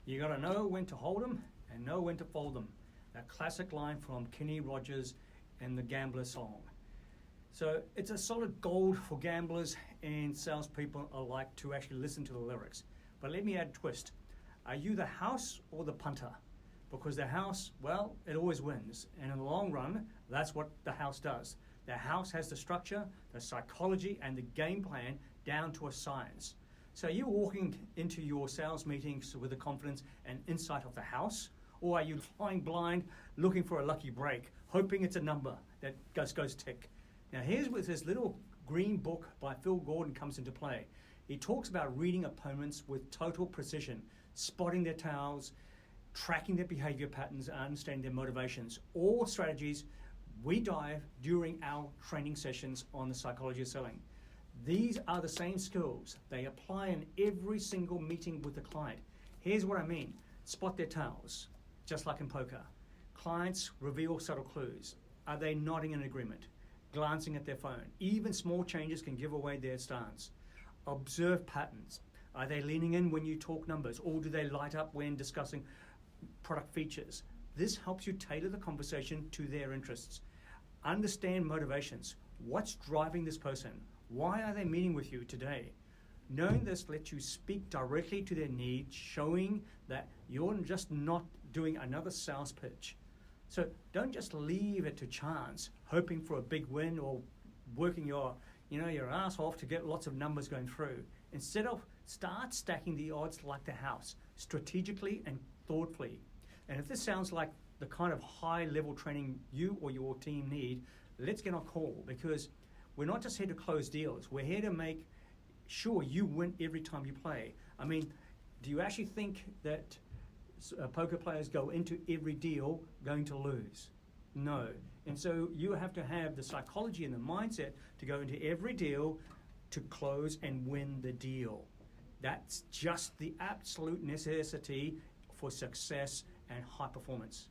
You got to know when to hold them and know when to fold them. That classic line from Kenny Rogers and the Gambler song. So it's a solid gold for gamblers and salespeople alike to actually listen to the lyrics. But let me add a twist. Are you the house or the punter? Because the house, well, it always wins. And in the long run, that's what the house does. The house has the structure, the psychology, and the game plan down to a science. So are you walking into your sales meetings with the confidence and insight of the house? Or are you flying blind, looking for a lucky break, hoping it's a number that goes tick? Now here's where this little green book by Phil Gordon comes into play. He talks about reading opponents with total precision, spotting their tails, tracking their behavior patterns, and understanding their motivations. All strategies we dive during our training sessions on the psychology of selling. These are the same skills. They apply in every single meeting with the client. Here's what I mean. Spot their tails, just like in poker. Clients reveal subtle clues. Are they nodding in agreement? Glancing at their phone? Even small changes can give away their stance. Observe patterns. Are they leaning in when you talk numbers, or do they light up when discussing product features? This helps you tailor the conversation to their interests. Understand motivations. What's driving this person? Why are they meeting with you today? Knowing this lets you speak directly to their needs, showing that you're just not doing another sales pitch. So don't just leave it to chance, hoping for a big win or working your ass off to get lots of numbers going through. Instead of start stacking the odds like the house, strategically and thoughtfully. And if this sounds like the kind of high-level training you or your team need, let's get on call, because we're not just here to close deals. We're here to make sure you win every time you play. I mean, do you actually think that poker players go into every deal going to lose? No. And so you have to have the psychology and the mindset to go into every deal to close and win the deal. That's just the absolute necessity for success and high performance.